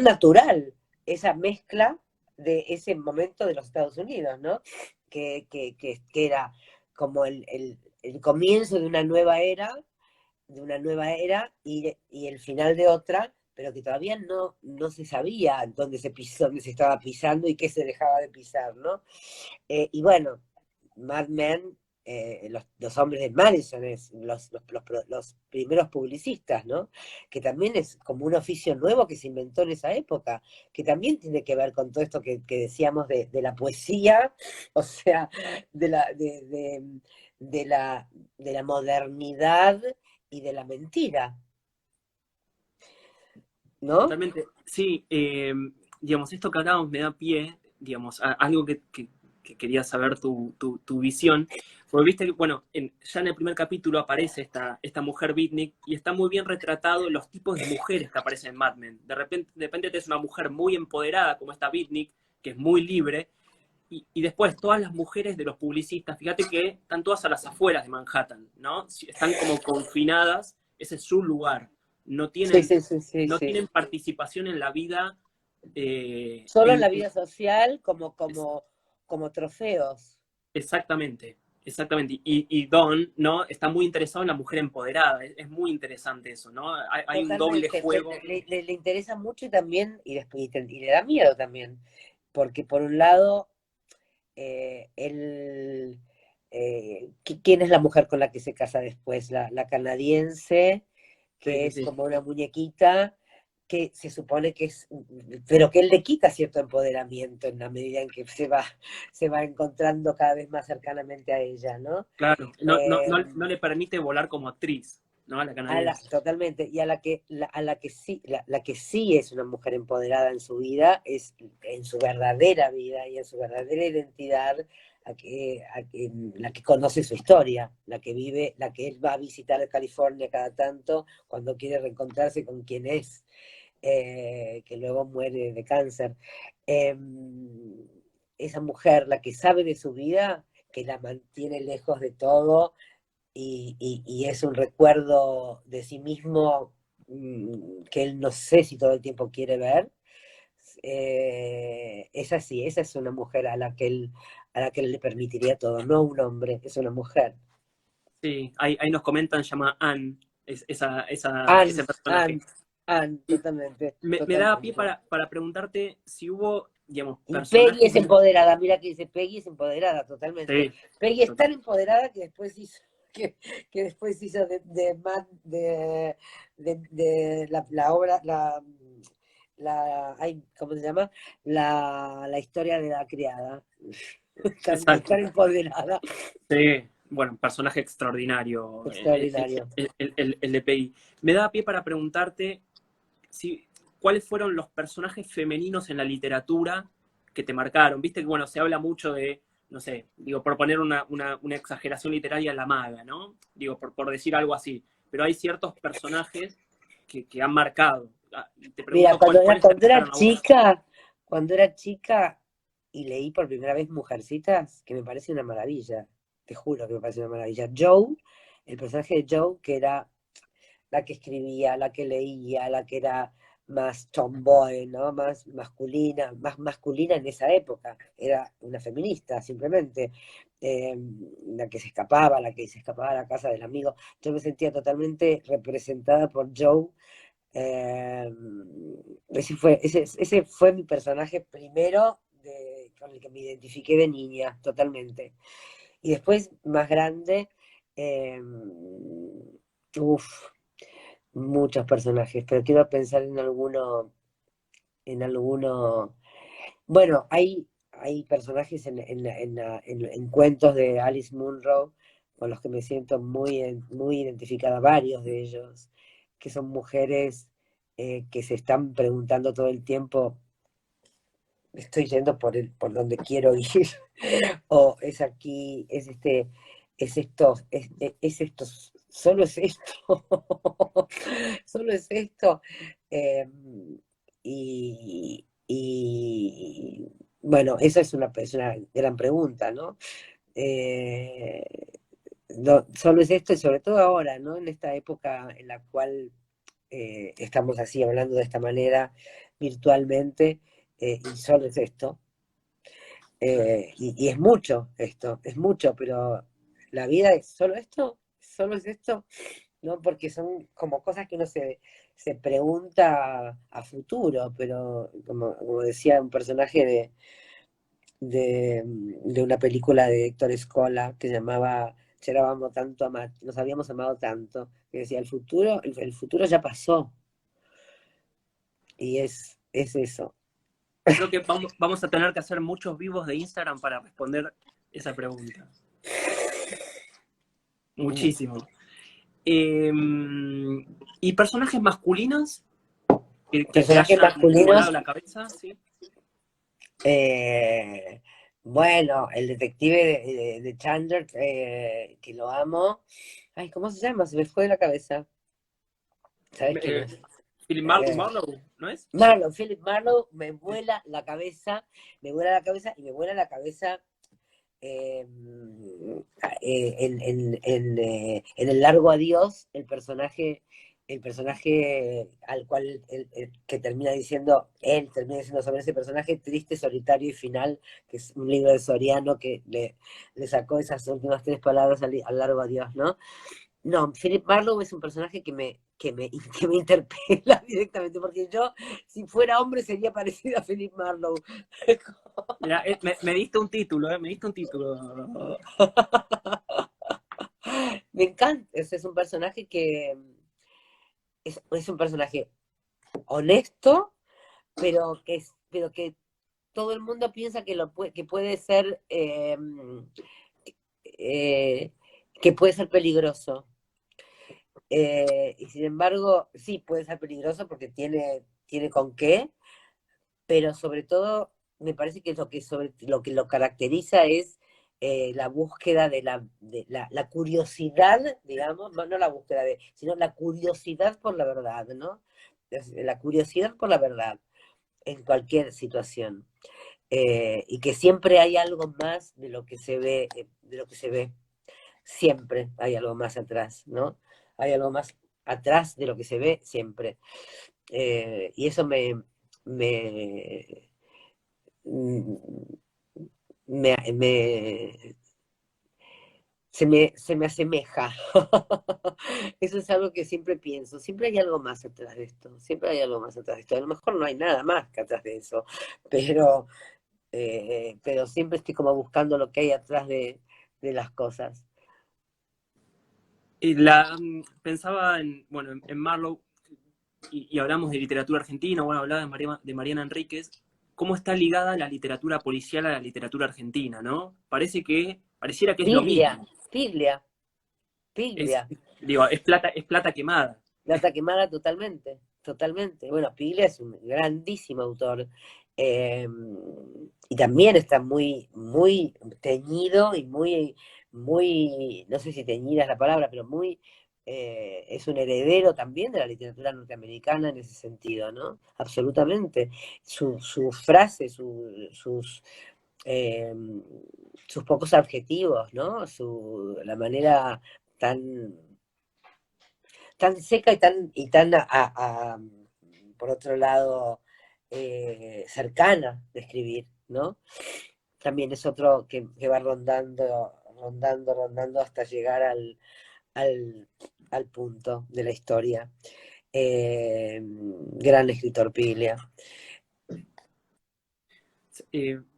natural esa mezcla de ese momento de los Estados Unidos, ¿no? Que era como el comienzo de una nueva era y el final de otra, pero que todavía no se sabía dónde se estaba pisando y qué se dejaba de pisar, ¿no? Y bueno, Mad Men, los hombres de Madison, los primeros publicistas, ¿no? Que también es como un oficio nuevo que se inventó en esa época, que también tiene que ver con todo esto que decíamos de la poesía, o sea, de la modernidad y de la mentira, ¿no? Totalmente. Sí, digamos, esto que hablábamos me da pie, digamos, a algo que quería saber tu visión. Porque viste que, bueno, ya en el primer capítulo aparece esta mujer beatnik y está muy bien retratado los tipos de mujeres que aparecen en Mad Men. De repente es una mujer muy empoderada como esta beatnik, que es muy libre, y después todas las mujeres de los publicistas, fíjate que están todas a las afueras de Manhattan, ¿no? Están como confinadas, ese es su lugar. No Sí, tienen, sí, sí, sí, no sí. tienen participación en la vida. Solo en la vida social como trofeos. Exactamente, exactamente. Y Don, ¿no? Está muy interesado en la mujer empoderada. Es muy interesante eso, ¿no? Hay un doble Totalmente, juego. le interesa mucho y también, y, después, y le da miedo también, porque por un lado, él, ¿quién es la mujer con la que se casa después? La canadiense, Sí, que sí, es sí. como una muñequita, que se supone que es, pero que él le quita cierto empoderamiento en la medida en que se va encontrando cada vez más cercanamente a ella, ¿no? Claro, Eh, no le permite volar como actriz, ¿no? A la canadiense. Totalmente, y la que sí es una mujer empoderada en su vida, es en su verdadera vida y en su verdadera identidad, la que conoce su historia, la que vive, la que él va a visitar a California cada tanto cuando quiere reencontrarse con quien es, que luego muere de cáncer. Eh, Esa mujer, la que sabe de su vida, que la mantiene lejos de todo y es un recuerdo de sí mismo que él no sé si todo el tiempo quiere ver. Es así, esa es una mujer a la que él le permitiría todo, no un hombre, es una mujer. Sí, ahí nos comentan, llama Anne, Anne, ese personaje. Anne, Anne, Y totalmente, me da pie totalmente. para preguntarte si hubo, digamos, Y Peggy personajes es de... empoderada, mira que dice Peggy es empoderada totalmente. Sí, Peggy es tan total. empoderada que después hizo, que después hizo de la obra, ay, ¿cómo se llama? La historia de la criada. Tan Exacto. empoderada, Sí, bueno, personaje extraordinario, extraordinario. el de Peggy. Me da pie para preguntarte si, cuáles fueron los personajes femeninos en la literatura que te marcaron. Viste que, bueno, se habla mucho de, no sé, digo, por poner una exageración literaria, la maga, ¿no? Digo, por decir algo así. Pero hay ciertos personajes que han marcado. Y te Mira, pregunto cuáles te marcaron a vos. cuando era chica y leí por primera vez Mujercitas, que me parece una maravilla, te juro que me parece una maravilla. Joe, el personaje de Joe, que era la que escribía, la que leía, la que era más tomboy, ¿no? Más masculina en esa época. Era una feminista, simplemente. Eh, la que se escapaba a la casa del amigo. Yo me sentía totalmente representada por Joe. Eh, ese fue mi personaje primero con el que me identifiqué de niña, totalmente. Y después, más grande, eh, uff, muchos personajes, pero quiero pensar en alguno. Bueno, hay personajes en cuentos de Alice Munro con los que me siento muy identificada, varios de ellos, que son mujeres que se están preguntando todo el tiempo, estoy yendo por donde quiero ir, o es aquí, es esto, es esto, solo es esto, solo es esto. Eh, bueno, esa es una gran pregunta, ¿no? Eh, Solo es esto y sobre todo ahora, ¿no? En esta época en la cual estamos así hablando de esta manera virtualmente, y solo es esto. Y es mucho esto, es mucho, pero la vida es solo es esto, ¿no? Porque son como cosas que uno se pregunta a futuro, pero como decía un personaje de una película de Héctor Escola que llamaba "Ci eravamo tanto nos habíamos amado tanto", que decía el futuro ya pasó, y es eso. Creo que vamos a tener que hacer muchos vivos de Instagram para responder esa pregunta. Muchísimo. ¿Y personajes masculinos que te Personajes hayan volado masculinos, la cabeza? ¿Sí? eh, bueno, el detective de Chandler, que lo amo. Ay, ¿cómo se llama? Se me fue de la cabeza. ¿Sabes quién Eh, es? Philip Eh, Marlowe, ¿no es? Philip Marlowe, me vuela la cabeza, me vuela la cabeza y me vuela la cabeza eh, en El Largo Adiós, el personaje al cual que termina diciendo sobre ese personaje triste, solitario y final, que es un libro de Soriano que le sacó esas últimas tres palabras al Largo Adiós, ¿no? No, Philip Marlowe es un personaje que me interpela directamente, porque yo, si fuera hombre, sería parecido a Philip Marlowe. Mira, me diste un título, me diste un título. Me encanta, es un personaje que es un personaje honesto, pero que todo el mundo piensa que puede ser eh, que puede ser peligroso. Y sin embargo, sí, puede ser peligroso porque tiene con qué, pero sobre todo me parece que lo que lo caracteriza es la búsqueda la curiosidad, digamos, no la búsqueda sino la curiosidad por la verdad, ¿no? La curiosidad por la verdad en cualquier situación. Y que siempre hay algo más de lo que se ve, siempre hay algo más atrás, ¿no? Hay algo más atrás de lo que se ve siempre. Y eso me, me, me- se me asemeja. Eso es algo que siempre pienso. Siempre hay algo más atrás de esto. Siempre hay algo más atrás de esto. A lo mejor no hay nada más que atrás de eso, pero, pero siempre estoy como buscando lo que hay atrás de las cosas. Y pensaba bueno, en Marlowe, y hablamos de literatura argentina, bueno, hablaba de Mariana Enríquez, cómo está ligada la literatura policial a la literatura argentina, ¿no? Pareciera que es lo Piglia, mismo. Piglia, Es, Piglia. digo, es plata quemada. Plata quemada totalmente, totalmente. Bueno, Piglia es un grandísimo autor. eh, y también está muy teñido y no sé si teñida es la palabra, pero es un heredero también de la literatura norteamericana en ese sentido, ¿no? Absolutamente. Su frase, eh, sus pocos adjetivos, ¿no? La manera tan seca y tan por otro lado, cercana de escribir, ¿no? También es otro que va rondando hasta llegar al, al punto de la historia. Gran escritor Piglia.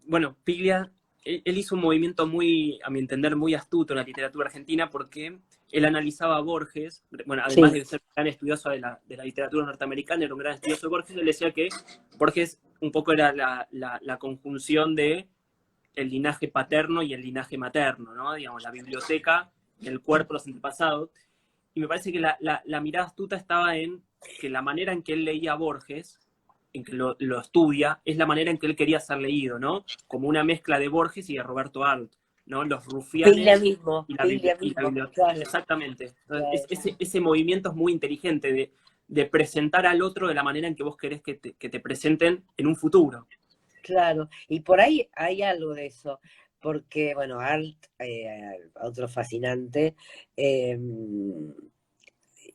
Bueno, Piglia, él hizo un movimiento muy, a mi entender, muy astuto en la literatura argentina porque él analizaba a Borges, bueno, además Sí, de ser un gran estudioso de la literatura norteamericana, era un gran estudioso de Borges, él decía que Borges un poco era la conjunción de el linaje paterno y el linaje materno, ¿no? Digamos, la biblioteca, el cuerpo, los antepasados. Y me parece que la mirada astuta estaba en que la manera en que él leía a Borges, en que lo estudia, es la manera en que él quería ser leído, ¿no? Como una mezcla de Borges y de Roberto Arlt, ¿no? Los rufianes Piglia y la mismo, biblioteca. claro, Exactamente. Entonces, claro, ese movimiento es muy inteligente de presentar al otro de la manera en que vos querés que te presenten en un futuro. claro. Y por ahí hay algo de eso, porque, bueno, Art, otro fascinante, eh,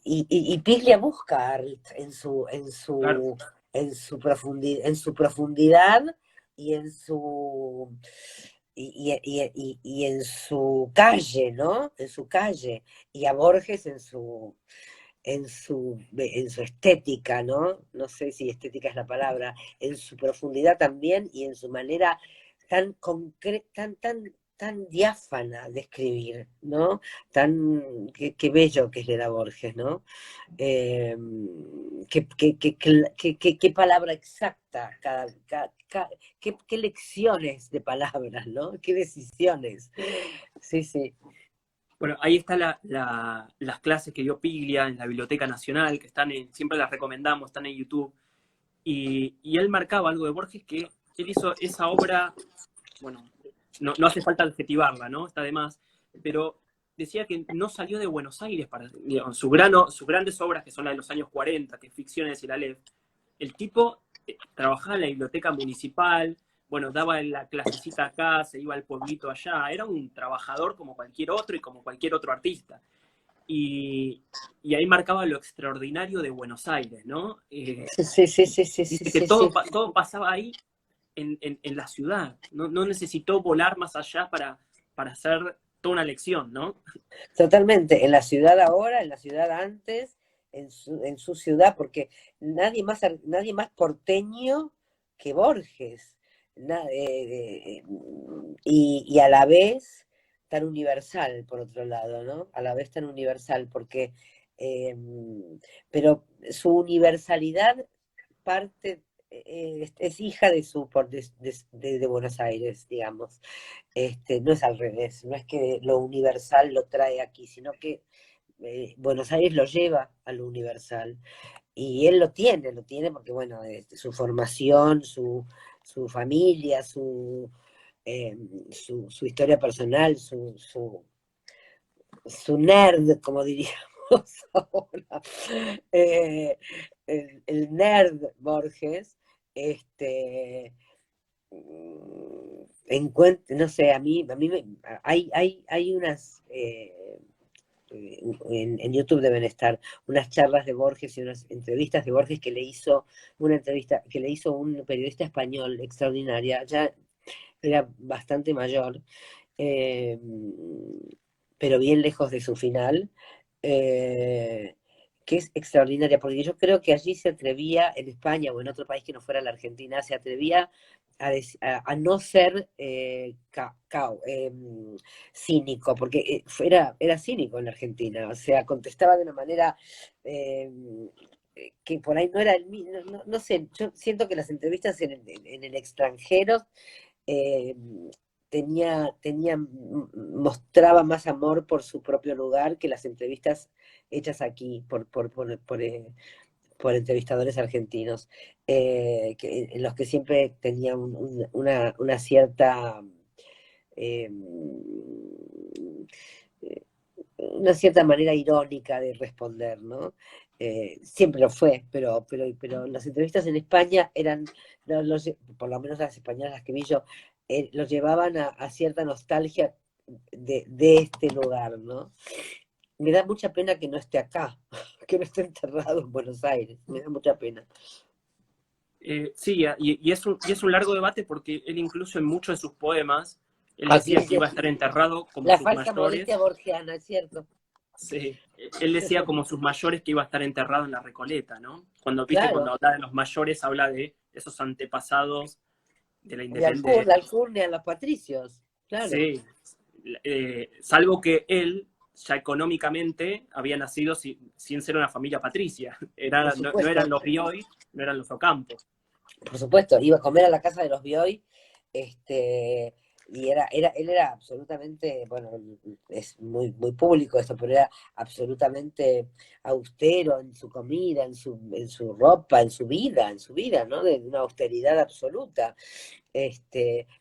y Piglia busca en Claro. en su profundidad y en su y en su calle, ¿no? En su calle, y a Borges en su estética, ¿no? No sé si estética es la palabra, en su profundidad también y en su manera tan concreta, tan diáfana de escribir, ¿no? Qué bello que es Leda Borges, ¿no? Eh, qué palabra exacta, qué lecciones de palabras, ¿no? Qué decisiones. Sí, sí. Bueno, ahí está las clases que dio Piglia en la Biblioteca Nacional, que siempre las recomendamos, están en YouTube. Y él marcaba algo de Borges que él hizo esa obra, bueno, no hace falta adjetivarla, ¿no? Está de más, pero decía que no salió de Buenos Aires para, digamos, sus grandes obras, que son las de los años 40, que es Ficciones y la Aleph. El tipo trabajaba en la biblioteca municipal, bueno, daba la clasecita acá, se iba al pueblito allá, era un trabajador como cualquier otro y como cualquier otro artista. Y, y ahí marcaba lo extraordinario de Buenos Aires, ¿no? Sí, sí, sí, sí, sí, Dice sí, que sí, sí. todo pasaba ahí en la ciudad, no necesitó volar más allá para hacer toda una lección, ¿no? Totalmente, en la ciudad ahora, en la ciudad antes, en su ciudad, porque nadie más porteño que Borges, y a la vez tan universal, por otro lado, ¿no? A la vez tan universal, porque, eh, pero su universalidad parte, es hija de Buenos Aires, digamos. No es al revés, no es que lo universal lo trae aquí, sino que Buenos Aires lo lleva a lo universal. Y él lo tiene porque, bueno, su formación, su familia, eh, su historia personal, su nerd, como diríamos ahora, eh, el nerd Borges, este, no sé, hay unas, en YouTube deben estar, unas charlas de Borges y unas entrevistas de Borges una entrevista que le hizo un periodista español extraordinaria, ya era bastante mayor, eh, pero bien lejos de su final, eh, que es extraordinaria, porque yo creo que allí se atrevía, en España o en otro país que no fuera la Argentina, se atrevía a no ser cínico, porque era cínico en la Argentina, o sea, contestaba de una manera eh, que por ahí no era el mismo, no sé, yo siento que las entrevistas en el extranjero eh, mostraba más amor por su propio lugar que las entrevistas hechas aquí por entrevistadores argentinos, en los que siempre tenía una cierta eh, una cierta manera irónica de responder, ¿no? Siempre lo fue, pero las entrevistas en España por lo menos las españolas las que vi yo, los llevaban a cierta nostalgia de este lugar, ¿no? Me da mucha pena que no esté acá, que no esté enterrado en Buenos Aires, me da mucha pena. Sí, y es un largo debate porque él incluso en muchos de sus poemas, él Así decía que dice, iba a estar enterrado como la sus falsa modestia mayores. borgiana, es cierto. Sí, él decía como sus mayores que iba a estar enterrado en la Recoleta, ¿no? Cuando Claro, habla de los mayores, habla de esos antepasados de la la independencia. alcurnia, los patricios, claro, Sí, salvo que él ya económicamente había nacido sin ser una familia patricia. por No supuesto. eran los Bioy, no eran los Ocampo. Por supuesto, iba a comer a la casa de los Bioy, y él era absolutamente, bueno, es muy público esto, pero era absolutamente austero en su comida, en su ropa, en su vida, ¿no? De una austeridad absoluta.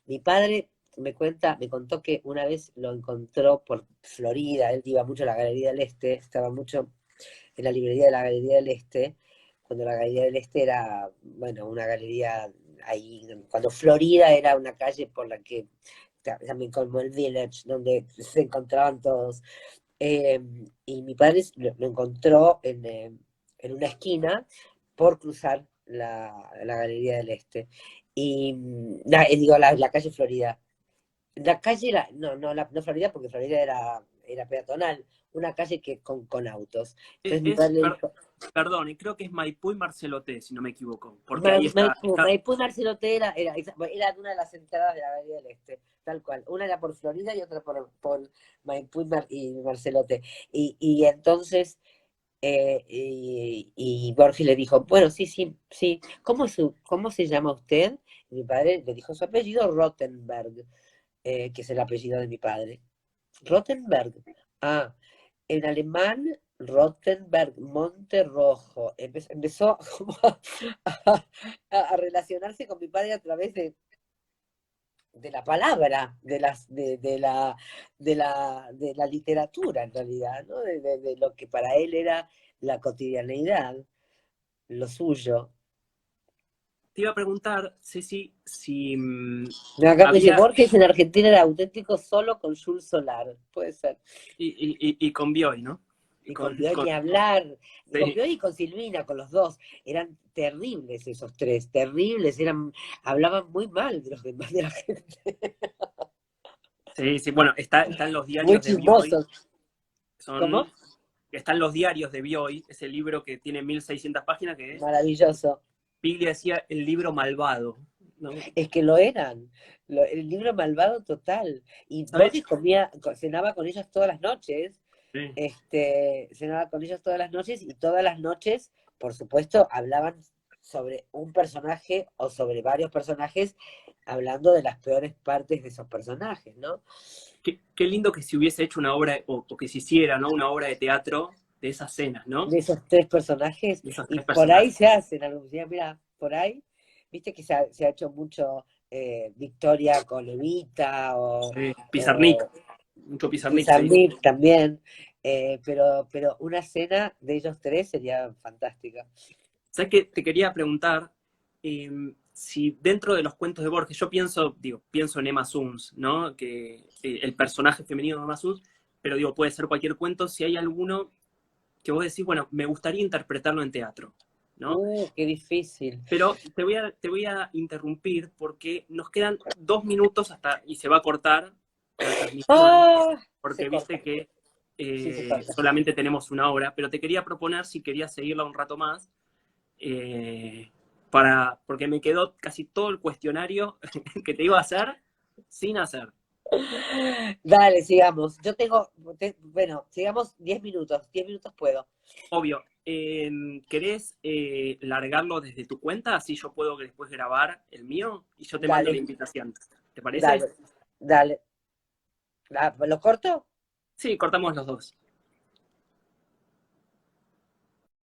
Mi padre me contó que una vez lo encontró por Florida, él iba mucho a la Galería del Este, estaba mucho en la librería de la Galería del Este, cuando la Galería del Este era, bueno, una galería ahí, cuando Florida era una calle por la que, también como el Village, donde se encontraban todos. Eh, y mi padre lo encontró en una esquina por cruzar la Galería del Este. Y, digo, la calle Florida. La calle era, no Florida, porque Florida era peatonal, una calle que con autos. Entonces mi Es, padre le dijo, perdón, y creo que es Maipú y Marceloté, si no me equivoco. Porque ahí Maipú y Marcelote era una de las entradas de la Bahía del Este, tal cual. Una era por Florida y otra por Maipú y Marcelote. Y entonces, y Borges le dijo, bueno, sí, sí, sí, ¿cómo se llama usted? Y mi padre le dijo su apellido, Rottenberg, que es el apellido de mi padre. Rottenberg. Ah, en alemán, Rottenberg, Monte Rojo. Empezó como a relacionarse con mi padre a través de la palabra, de la literatura en realidad, ¿no? De lo que para él era la cotidianeidad, lo suyo. te iba a preguntar, Ceci, si Acá me dice, había, Borges en Argentina era auténtico solo con Jules Solar. Puede ser. y con Bioy, ¿no? Y Y con Bioy ni hablar, con sí, Bioy y con Silvina, con los dos, eran terribles esos tres, terribles, hablaban muy mal de los demás de la gente, sí, sí, bueno, están los muy diarios de Bioy, chismosos. son, ¿Cómo? están los diarios de Bioy, ese libro que tiene 1600 páginas, que Maravilloso. Piglia decía el libro malvado, ¿no? Es que lo eran, el libro malvado total. Y ¿Sabes? Borges cenaba con ellos todas las noches, Sí. cenaba con ellos todas las noches y todas las noches, por supuesto, hablaban sobre un personaje o sobre varios personajes, hablando de las peores partes de esos personajes, ¿no? Qué lindo que se hubiese hecho una obra, o que se hiciera, ¿no? Una obra de teatro de esas cenas, ¿no? De esos tres personajes, De esos y tres por ahí personajes. se hacen algunos días, mira, por ahí, viste que se ha hecho mucho Victoria con Evita Pizarnik, o mucho Pizarnik se hizo. Pizarnik también, pero una cena de ellos tres sería fantástica. ¿Sabes qué? Te quería preguntar eh, si dentro de los cuentos de Borges, yo pienso en Emma Suns, ¿no? Que el personaje femenino de Emma Suns, pero digo, puede ser cualquier cuento, si hay alguno que vos decís, bueno, me gustaría interpretarlo en teatro, ¿no? Qué difícil. Pero te voy a interrumpir porque nos quedan 2 minutos hasta y se va a cortar la transmisión, ¡Ah! Se porque corta. viste que Sí, se corta. solamente tenemos una hora, pero te quería proponer si querías seguirla un rato más, eh, porque me quedó casi todo el cuestionario que te iba a hacer sin hacer. Dale, sigamos. Bueno, sigamos 10 minutos puedo. Obvio, ¿querés largarlo desde tu cuenta? Así yo puedo después grabar el mío y yo te mando la Dale, invitación. ¿Te parece? dale, dale. ¿Lo corto? Sí, cortamos los dos.